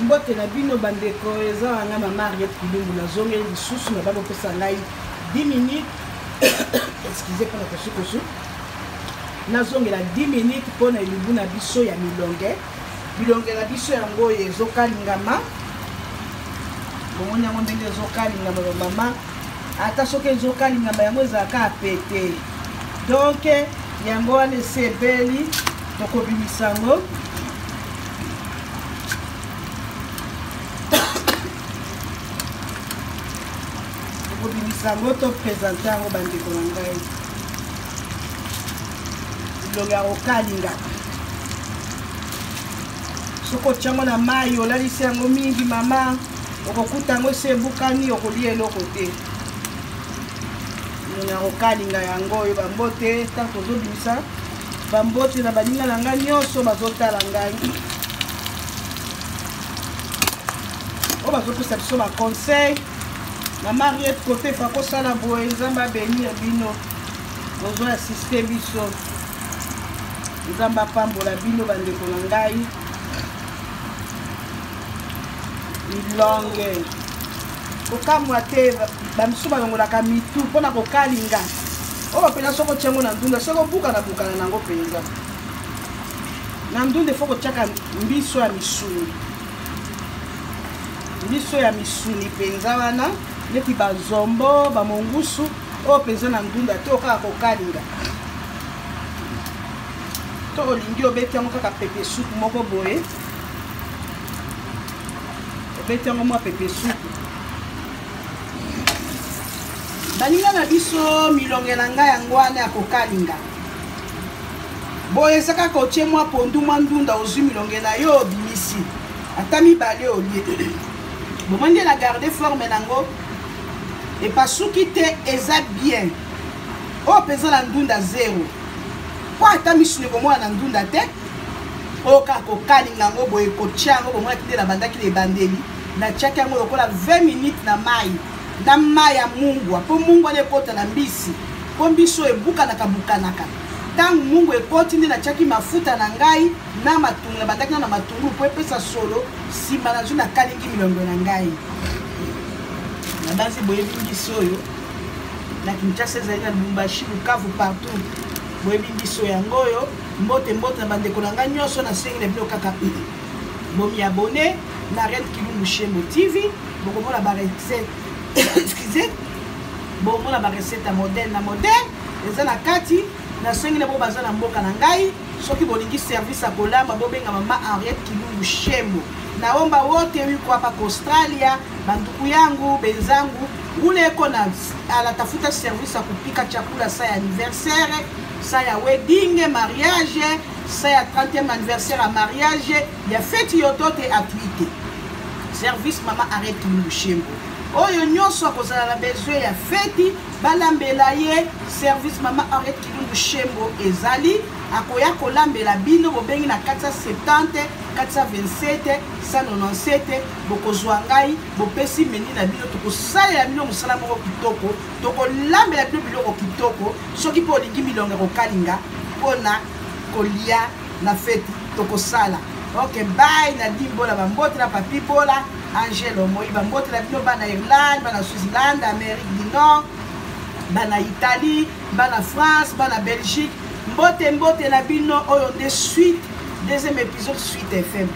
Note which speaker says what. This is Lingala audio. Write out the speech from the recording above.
Speaker 1: mbote na bino bandeko eza wana mama Ariette Kilumbu na zongeli lisusu na babo pesa ngai 10 minutes excusez pour la kosukosu na zongela 10 minutes pour na libu na biso ya milonge na biso yango ezokalingama bomoni yango ndenge ezokalingama mama ata soki ezokalingama yango ezalaka apete donc yango wana esebeli tokobimisa yango sango to présenter yango bandeko na ngai bilongo ya kokalinga soko tiango na mai olalisi yango mingi mama okokuta yango ese ebukani okolia eloko te bilongo ya kokalinga yango oyo bambote ntango tozobimisa bambote na baninga na ngai nyonso bazotala ngai oyo bazopesa biso baconseil Mama Ariette côté fako sala boye nzamba benir bino ozo assiste biso nzamba pambola bino bandeko na ngai milonge kokamwa te bamisu balongolaka mitu mpona kokalinga oyo bapena soko tiango na ndunda soko bukana nango mpenza na ndunda fo kotiaka mbiso ya misuni mpenza wana neti bazombo bamongusu oyo mpenza na ndunda te okaka kokalinga to olingi obeti yango kaka pepe supu moko boye obeti yango mwa pepe supu baninga na biso milonge na ngai yango wana ya kokalinga boye eza kaka otie mwa pondu mwa ndunda ozwi milonge na yo obimisi ata mibale olie bomoni na garde forme nango epasuki te eza bien oyo mpenza na ndunda zero po ata misuni komona na ndunda te oyo kaka kokalinga yango boye kotia yango bomonaki nde na bandaki na ebandeli natiaki yango lokola 20 minutes na mai ya mungwa mpo mungwa na ekota na mbisi mpo mbisi oyo ebukanaka ntango mungu ekoti nde natiaki mafuta na ngai na matungulu na bandaki na matungulu mpo epesa solo nsima nazwi nakalingi milongo na ngai na basi boyebi mbisi oyo na Kinshasa ezali na Lubumbashi Bukavu partout boyebi mbisi oyo yango oyo mbote na bandeko na ngai nyonso nasengi na bino kaka bomi abone na Ariette Kilumbu Shembo TV bokomona barecette excusez bomona barecette ya moderne na moderne eza na kati nasengi na bo baza na mboka na ngai soki bolingi service ya kolamba bobenga mama Ariette Kilumbu Shembo naomba wote wiko hapa kwa Australia banduku yangu benzangu ule eko na anatafuta service ya kupika chakula saa ya anniversaire saa ya wedding mariage saa ya 30e anniversaire ya mariage ya feti yotote atuite service mama Ariette Kilumbu Shembo oyo nyonso akozala na besoin ya feti balambela ye service mama Ariette Kilumbu Shembo ezali akoya kolambela bino bobengi na 470 427 197 bokozwa ngai bopesi meni na bino tokosalela bino mosala moko kitoko tokolambela bino biloko kitoko soki mpo olingi milongo kokalinga mpona kolia na feti tokosala ok bye na dimbola bambote na papi bola Angelo Moi bambote na bino bana Irlande bana Switzerland Amérique du Nord bana Italie bana France bana Belgique mbote na bino oyo nde suite deuxième épisode Suite FM.